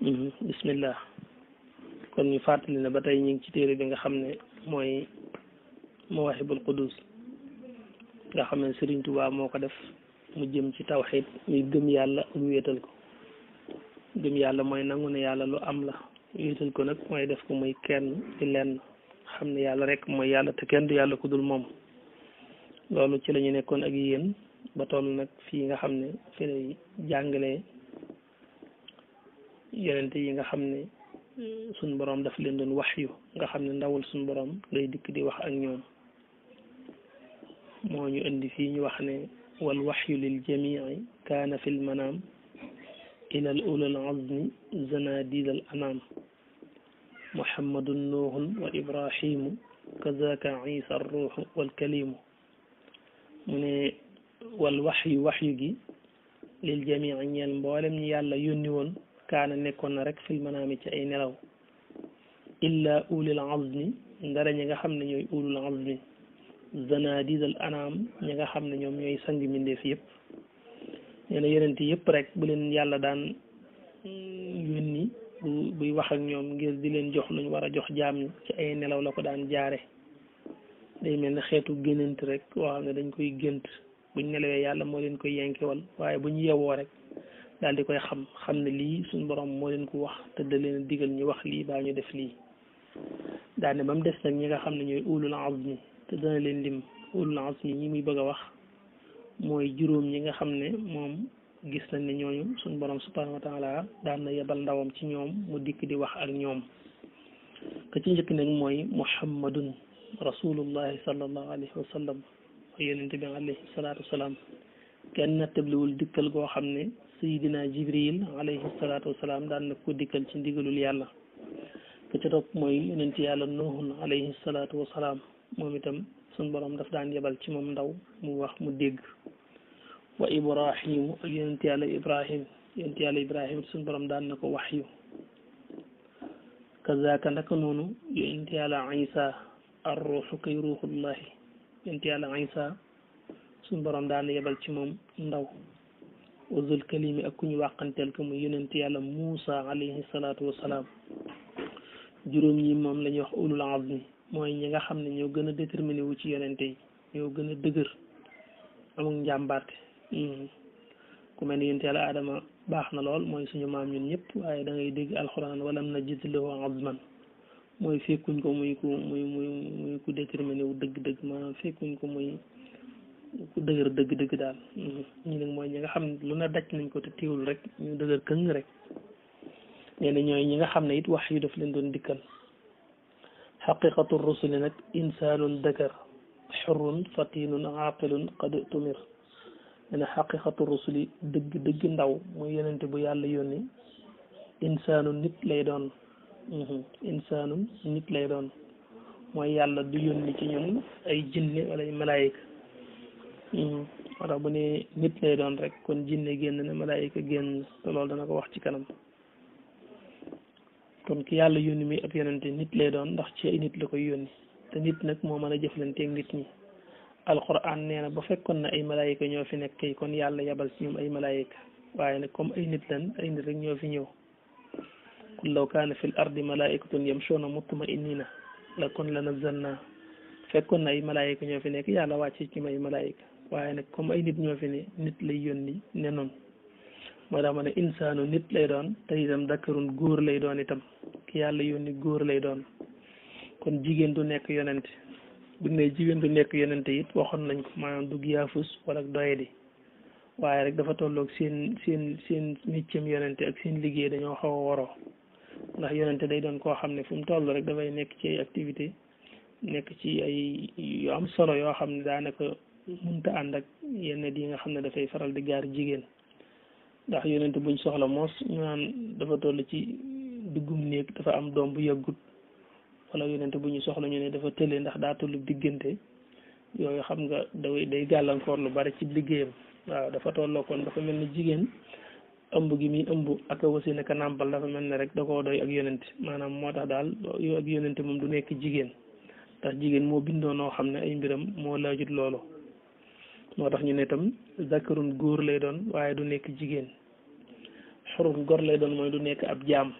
bismillah kon ñu fàttali ne ba tey ñu ngi ci téere bi nga xam ne mooy Mawahibul Qudus nga xam ne Serigne Touba moo ko def mu jëm ci tawxiid muy gëm yàlla ak wéetal ko gëm yàlla mooy nangu ne yàlla lu am la wéetal ko nag mooy def ko muy kenn di lenn xam ne yàlla rek mooy yàlla te kenn du yàlla ku dul moom loolu ci la ñu nekkoon ak yéen ba toll nag fii nga xam ne fi lay jàngalee yonente yi nga xam ne suñ boroom daf leen doon waxyu nga xam ne ndawul suñ boroom lay dikk di wax ak ñoom moo ñu indi fii ñu wax ne wal waxyu lil jamii kaana fil manaam ilal ulul azmi zanadil al anam muhammadun nuuhun wa ibrahimu kazaka isa ruuxu wal kalimu mu ne wal waxyu gi lil jamii ñeel mboolem ñi yàlla yónni woon kaana nekkoon na rek fil manaami ci ay nelaw illa ulul azmi ndara ñi nga xam ne ñooy ulul azmi zanadidal anam ñi nga xam ne ñoom ñooy sangi mbindeef yëpp nee na yonent yëpp rek bu leen yàlla daan yónni buy wax ak ñoom ngir di leen jox luñ war a jox jaam ñi ci ay nelaw la ko daan jaare day mel ne xeetu génant rek woo xam ne dañ koy gént buñ nelawee yàlla moo leen koy yenkewal waaye bu ñu yewoo rek daal di koy xam ne lii suñ borom moo leen ko wax te da leen digal ñu wax lii baa ñu def lii daane ba mu des nag ñi nga xam ne ñooy ulul azmi te dana leen lim ulul azmi ñi muy bëgg a wax mooy juróom ñi nga xam ne moom gis nañ ne ñooñu suñ borom subhanahu wa taala daan na yebal ndawam ci ñoom mu dikk di wax ak ñoom ka ci njëkk nag mooy muhammadun rasulullahi sallallahu alayhi wa sallam mooy yonente bi alayhi salaatu wasalaam kenn nattabliwul dikkal goo xam ne sayidina jibril alayhi salaatu wasalaam daan na ko dikkal ci ndigalul yàlla ka ca topp mooy yonent yàlla nuuhun alayhi salaatu wasalaam moom itam suñ borom daf daan yebal ci moom ndaw mu wax mu dégg wa ibrahimu ak yonent yàlla ibrahim suñ borom daan na ko waxyu kazaka ndaka noonu yonent yàlla isa ar ruuxu kay ruuxullahi yonent yàlla isa suñ borom daan yebal ci moom ndaw wa zul kalimi ak ku ñu wàqanteel ko muy yonent yàlla Muusa alayhi salaatu wasalaam juróom yi moom la ñuy wax ulul azmi mooy ñi nga xam ne ñoo gën a déterminé wu ci yonente yi ñoo gën a dëgër amul njàmbaarte ku mel ni yonent yàlla Adama baax na lool mooy suñu maam ñun ñëpp waaye da ngay dégg alxuraan walam najid lahu azman mooy fekkuñ ko muy ku déterminé wu dëgg-dëgg maanaam fekkuñ ko muy ku dëgër dëgg-dëgg daal ñu nag mooy ñi nga xam ne lu na daj nañ ko te teewul rek ñu dëgër këng rek nee na ñooy ñi nga xam ne it wax yu daf leen doon dikkal xaqiqatu rusuli nag insaanun dakar xurrun fatinun aqilun qad tumir nee na xaqiqatu rusuli dëgg ndaw mooy yonente bu yàlla yónni insaanun nit lay doon insaanun nit lay doon mooy yàlla du yónni ci ñun ay jinne wala ay malaayika moo tax bu ne nit lay doon rek kon jinne génn na malaayika génn te loolu dana ko wax ci kanam kon ki yàlla yónni mi ab yonente nit lay doon ndax ci ay nit la koy yónni te nit nag moo mën a jëflanteeg nit ñi alquran nee na ba fekkoon na ay malaayika ñoo fi nekk kay kon yàlla yabal ci ñoom ay malaayika waaye nag comme ay nit lan ay nit rek ñoo fi ñëw qul law kaana fi l ardi malaikatun yamshuuna mutma'innina la kon la nazzalna fekkoon na ay malaayika ñoo fi nekk yàlla wàcce ci may malaayika waaye nag comme ay nit ñoo fi ne nit lay yónni ne noonu moo tax ma ne insaanu nit lay doon te itam dakarun góor lay doon itam ki yàlla yónni góor lay doon kon jigéen du nekk yonente bu ne jigéen du nekk yonente it waxoon nañ ko maanaam dug yaafus wala doyadi waaye rek dafa tolloog seen méccam yonente ak seen liggéey dañoo xaw a waroo ndax yonente day doon koo xam ne fu mu toll rek dafay nekk ci ay activité nekk ci ay yu am solo yoo xam ne daanaka mënta ànd ak yenn yi nga xam ne dafay faral di gaar jigéen ndax yonente buñ soxla moos ñu naan dafa toll ci duggum néeg dafa am doom bu yàggut wala yonente bu ñu soxla ñu ne dafa tële ndax daa tollu diggante yooyu xam nga day gàllankoor lu bari ci liggéeyam waaw dafa tolloo kon dafa mel ni jigéen ëmb gi muy ëmb ak a wasi naka nàmpal dafa mel ne rek da koo doy ak yonente maanaam moo tax daal yow ak yonente moom du nekk jigéen ndax jigéen moo bindoo noo xam ne ay mbiram moo laajut loolu moo tax ñu ne tam zakarun góor lay doon waaye du nekk jigéen xurun gor lay doon mooy du nekk ab jaam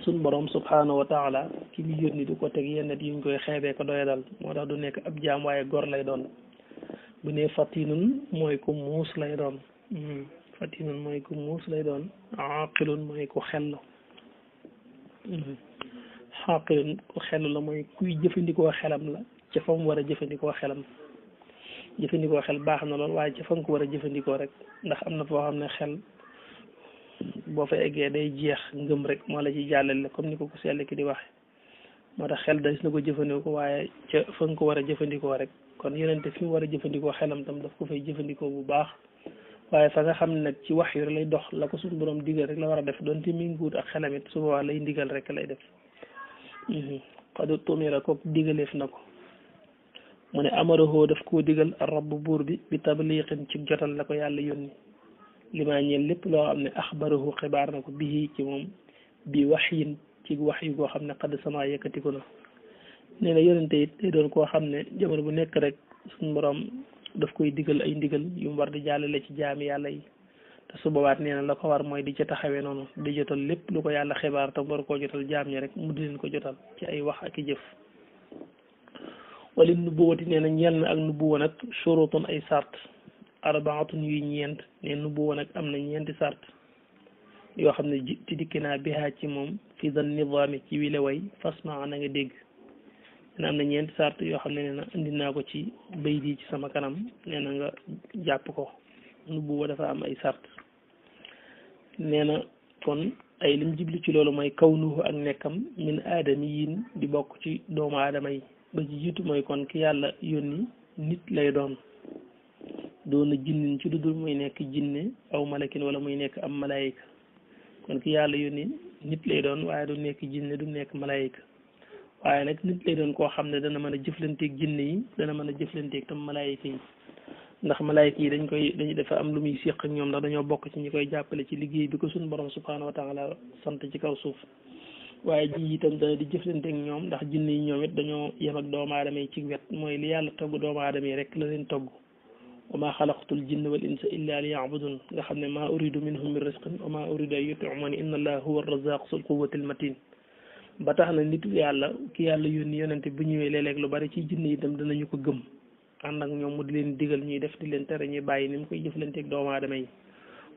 suñ borom subhanahu wa taala ki mu yónni du ko teg yenn yi ñu koy xeebee ko doya dal moo tax du nekk ab jaam waaye gor lay doon bu ne fatinun mooy ku muus lay doon fatinun mooy ku muus lay doon aqilun mooy ku xellu xaqilun ku xellu la mooy kuy jëfandikoo xelam la ca fa mu war a jëfandikoo xelam jëfandikoo xel baax na lool waaye ca fa nga ko war a jëfandikoo rek ndax am na foo xam ne xel boo fa eggee day jeex ngëm rek moo la ci jàllale comme ni ko sell ki di waxe moo tax xel dañ na ko jëfandikoo waaye ca fa nga ko war a jëfandikoo rek kon yonente fi mu war a jëfandikoo xelam tam daf ko fay jëfandikoo bu baax waaye fa nga xam ne nag ci wax yu lay dox la ko suñu borom digal rek la war a def doonte mi ngi wut ak xelam it su boobaa lay ndigal rek lay def xadu tumira ko digaleef na ko mu ne amarahoo daf koo digal rabb buur bi tabliqin ci jotal la ko yàlla yónni limaa ñeel lépp loo xam ne axbarahu xibaar na ko bii ci moom bi waxyin ci wax yu koo xam ne xadd sama yëkkatiku na nee na yonente it day doon koo xam ne jamono bu nekk rek suñu borom daf koy digal ay ndigal yu mu war di jàllale ci jaami yàlla yi te su boobaat nee na la ko war mooy di ca taxawee noonu di jotal lépp lu ko yàlla xibaar te war koo jotal jaam ñi rek mu di leen ko jotal ci ay wax ak i jëf wala nubuwati nee na ñeel na ak nubuwa nag shurutun ay sart arbaatun yuy ñeent ne nubuwa nag am na ñeenti sart yoo xam ne ci dikki naa bihaa ci moom fi dan nizaami ci wile way fasma na nga dégg nee na am na ñeenti sart yoo xam ne nee na indi naa ko ci bay di ci sama kanam nee na nga jàpp ko nubuwa dafa am ay sart nee na kon ay lim jibli ci loolu mooy kawnuhu ak nekkam min aadami yin di bokk ci doomu aadama yi ba ci jiitu mooy kon ki yàlla yónni nit lay doon doona jinnin ci dudul muy nekk jinne aw malakin wala muy nekk am malayika kon ki yàlla yónni nit lay doon waaye du nekk jinne du nekk malayika waaye nag nit lay doon koo xam ne dana mën a jëflanteeg jinne yi dana mën a jëflanteeg tam malayika yi ndax malayika yi dañu dafa am lu muy séq ak ñoom ndax dañoo bokk ci ñi koy jàppale ci liggéey bi ko suñu borom subhanahu wa taala sant ci kaw suuf waaye ji itam dana di jëflanteeg ñoom ndax jinne yi ñoom it dañoo yem ak doomu aadama yi ci wet mooy li yàlla togg doomu aadama yi rek la leen togg wa maa xalaqtul jinna wal insa illa li yabudun nga xam ne maa uridu minhum min risqin wa maa uridu an yutimuni inna allaha huwa arrazaq sul quwwatil matin ba tax na nitu yàlla ki yàlla yónni yonente bu ñëwee léeg-léeg lu bari ci jinne itam danañu ko gëm ànd ak ñoom mu di leen digal ñuy def di leen tere ñuy bàyyi ni mu koy jëflanteeg doomu aadama yi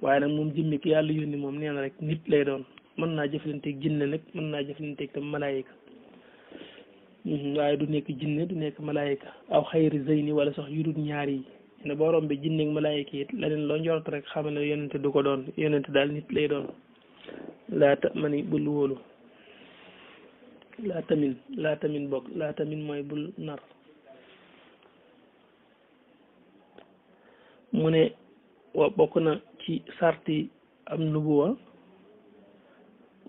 waaye nag moom jëmmi ki yàlla yónni moom nee na rek nit lay doon mën naa jëflanteeg jinne nag mën naa jëflanteeg tam malaayika waaye du nekk jinne du nekk malaayika aw xayri zeyni wala sax yu dul ñaar yi ne boo rombee jinne ak malaayika it leneen loo njort rek xamal ne yonente du ko doon yonente daal nit lay doon laata mani bul wóolu laa tamin bokk laa tamin mooy bul nar mu ne wa bokk na ci sarti am nubuwa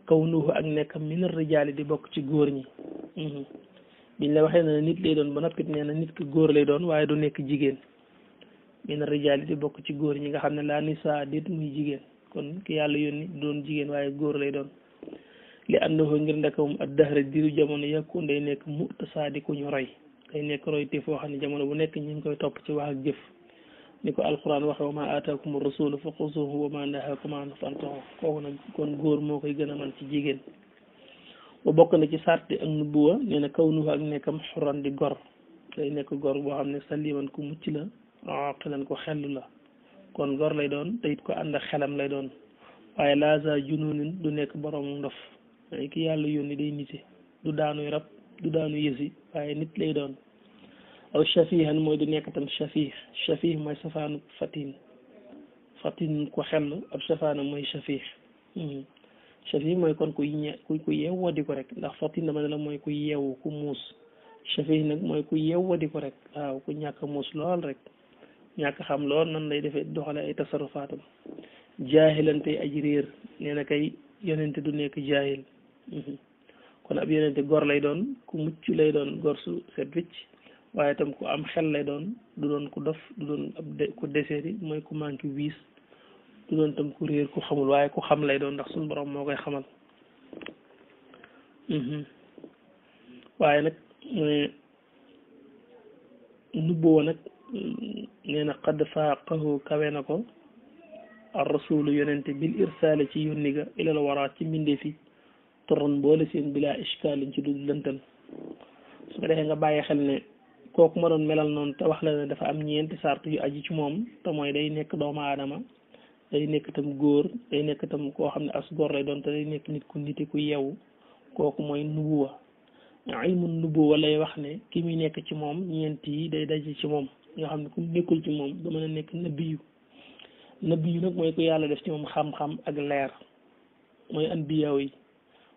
kaw nuuhu ak nekkam min rijaali di bokk ci góor ñi biñ la waxee ne nit lay doon ba noppit nee na nit ki góor lay doon waaye du nekk jigéen min rijaali di bokk ci góor ñi nga xam ne laa nisaa dit muy jigéen kon ki yàlla yónni doon jigéen waaye góor lay doon li annahu ngir ndekam ak dahra diiru jamono yàkkoon day nekk mu'tasaa di ku ñu roy day nekk roy te foo xam ne jamono bu nekk ñu ngi koy topp ci wax ak jëf ni ko alquran waxe wa ma aataakum rasulu fa xuzuhu wa ma nahaakum anhu fantahu kooku nag kon góor moo koy gën a man ci jigéen ba bokk na ci sarti ak nubuwa nee na kaw nuhu ak nekkam xuran di gor day nekk gor boo xam ne saliman ku mucc la aqilan ko xellu la kon gor lay doon te it ko ànd ak xelam lay doon waaye laasa jununin du nekk borom ndof ay ki yàlla yónni day nite du daanuy rab du daanu yësi waaye nit lay doon aw shafihan mooy du nekk tam shafih mooy safaanu fatin ko xel ab safaana mooy shafih mooy kon ku yeewoo di ko rek ndax fatin dama ne la mooy ku yeewu ku muus shafih nag mooy ku yeewoo di ko rek waaw ku ñàkk muus lool rek ñàkk xam lool nan lay defee doxale ay tasarufaatam jaahilante aji réer nee na kay yonente du nekk jaahil kon ab yonente gor lay doon ku mucc lay doon gor su set wicc waaye tam ku am xel lay doon du doon ku dof du doon ku deseeri mooy ku manqué wiis du doon tam ku réer ku xamul waaye ku xam lay doon ndax suñu borom moo koy xamal waaye nag nubboo nag nee na xadd faaqahu kawe na ko ar rasulu yonente bil irsaale ci yónni ga ilal wara ci mbindee fi turan boole seen bila ishkaalin ci du lëntal su ko defee nga bàyyi xel ne kooku ma doon melal noonu te wax la ne dafa am ñeenti sart yu aji ci moom te mooy day nekk doomu aadama day nekk itam góor day nekk itam koo xam ne as góor lay doon te day nekk nit ku nite ku yeewu kooku mooy nubuwa ilmu nubuwa lay wax ne ki muy nekk ci moom ñeent yi day daje ci moom nga xam ne ku nekkul ci moom du mën a nekk nabiyu nabiyu nag mooy ku yàlla def ci moom xam-xam ak leer mooy anbiyaaw yi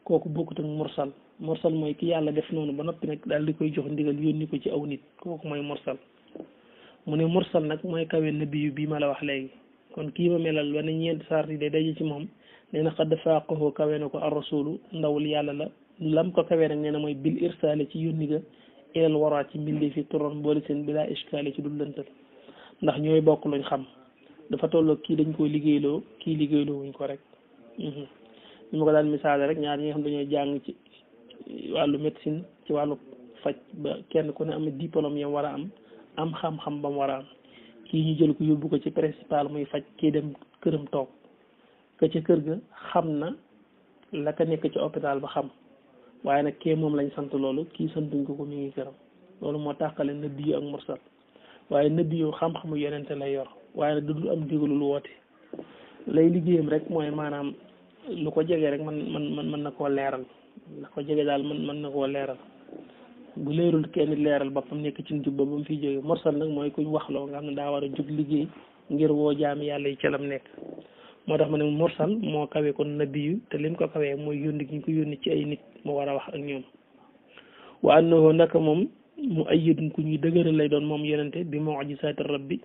kooku bokkut ak mursal mursal mooy ki yàlla def noonu ba noppi nag daal di koy jox ndigal yónni ko ci aw nit kooku mooy mursal mu ne mursal nag mooy kawe nabiyu bii ma la wax léegi kon kii ma melal ba ne ñeenti sart yi day daje ci moom nee na xadd faaqahu kawe na ko ar rasulu ndawul yàlla la lam ko kawee nag nee na mooy bil irsaale ci yónni ga ilal waraa ci mbindee fi turon boole seen bilaa ishkaale ci dul lëntal ndax ñooy bokk luñ xam dafa tolloo kii dañ koo liggéeyloo kii liggéeyloo wuñ ko rek ñu ma ko daan misaale rek ñaar ñi nga xam dañoo jàng ci wàllu médecine ci wàllu faj ba kenn ku ne am diplôme yam war a am xam-xam ba mu war a am kii ñu jël ko yóbbu ko ci principal muy faj kii dem këram toog ka ca kër ga xam na la ka nekk ci hôpital ba xam waaye nag kee moom lañ sant loolu kii santuñ ko mi ngi këram loolu moo tàqale nabi ak mursal waaye nabi yu xam-xamu yonente lay yor waaye nag du am digalul woote lay liggéeyam rek mooy maanaam lu ko jege rek mën na koo leeral la ko jege daal mën na koo leeral bu leerul kenn leeral boppam nekk ci njub ba mu fiy jóge mursal nag mooy kuñ waxloo nga xam ne daa war a jug liggéey ngir woo jaami yàlla yi calam nekk moo tax ma ne mursal moo kawe kon nabiyu te lim ko kawee mooy yónni gi ñu ko yónni ci ay nit mu war a wax ak ñoom wa annahu naka moom mu ayyidun ku ñuy dëgëral lay doon moom yonente bi mu'jizaati rabbi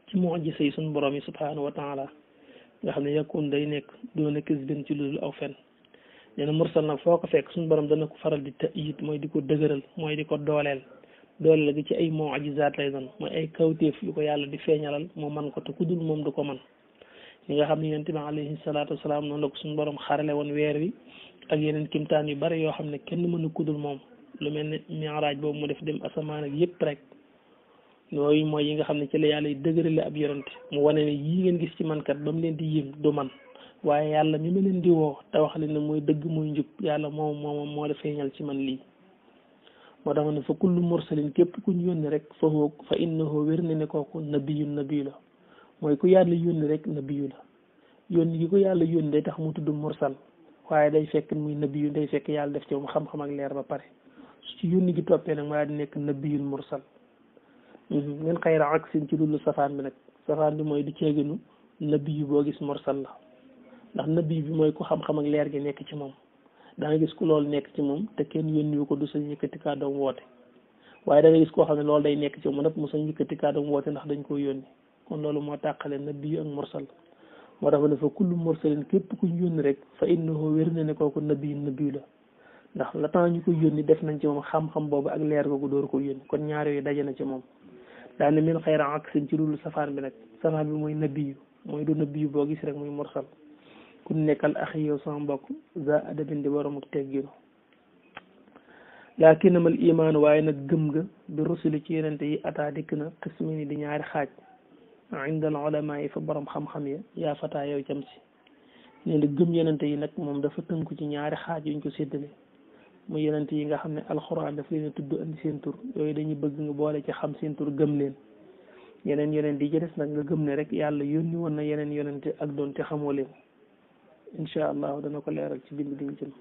ci mu'jiza yi suñu borom yi subhanahu wa taala nga xam ne yakun day nekk doona kisbin ci ludul aw fen nee na mursal nag foo ko fekk suñu borom dana ko faral di ta'yid mooy di ko dëgëral mooy di ko dooleel gi ci ay mu'jizaat lay doon mooy ay kawteef yu ko yàlla di feeñalal moo man ko te ku dul moom du ko man ñi nga xam ne yonent bi alayhi salaatu wasalaam noonu la ko suñu borom xarale woon weer wi ak yeneen kimtaan yu bari yoo xam ne kenn mënu kudul moom lu mel ne mi'raaj boobu mu def dem asamaan ak yëpp rek yooyu mooy yi nga xam ne ci la yàlla yi dëgërale ab yonent mu wane ne yii ngeen gis ci mankat ba mu leen di yéem du man waaye yàlla mi ma leen di woo te wax leen ne mooy dëgg mooy njub yàlla moo la feeñal ci man lii moo tax ma ne fa kullu mursalin képp ku ñu yónni rek fa innahu wér na ne kooku nabiyu la mooy ku yàlla yónni rek nabiyu la yónni gi ko yàlla yónni day tax mu tudd mursal waaye day fekk muy nabiyu day fekk yàlla def ci moom xam-xam ak leer ba pare su ci yónni gi toppee nag maa di nekk nabiyul mursal ngeen xayra ak sin ci dullu safaan bi nag safaan bi mooy di ceeginu nabiyu boo gis mursal la ndax nabiyu bi mooy ku xam-xam ak leer gi nekk ci moom da nga gis ku loolu nekk ci moom te kenn yónniwu ko du sa yëkkati kàddoom woote waaye da nga gis koo xam ne loolu day nekk ci moom nag mu sa yëkkati kàddoom woote ndax dañ ko yónni kon loolu moo tàqale nabiyu ak mursal moo tax ne fa kullu mursalin képp ku ñu yónni rek fa innahu wér na ne kooku nabiyu la ndax la temps ñu ko yónni def nañ ci moom xam-xam boobu ak leer googu door ko yónni kon ñaar yooyu daje na ci moom daane min xayra ak seen ci dul safaan bi nag safaan bi mooy nabiyu mooy du nabiyu boo gis rek muy mursal ku nekkal axi yow sama mbokk za adabin di borom ak tegginu laakinamal imaan waaye nag gëm nga bi rusuli ci yenente yi ataa dikk na qismini di ñaari xaaj indal ulama yi fa borom xam-xam ya yaa fataa yow cam si nee na gëm yenente yi nag moom dafa tënku ci ñaari xaaj yuñ ko séddale mu yenente yi nga xam ne alxuraan daf leen a tudd andi seen tur yooyu dañuy bëgg nga boole ci xam seen tur gëm leen yeneen yonent yi ci des nag nga gëm ne rek yàlla yónni woon na yeneen yonente ak doon te xamoo leen incha allah dana ko leeral ci bind biñ jëm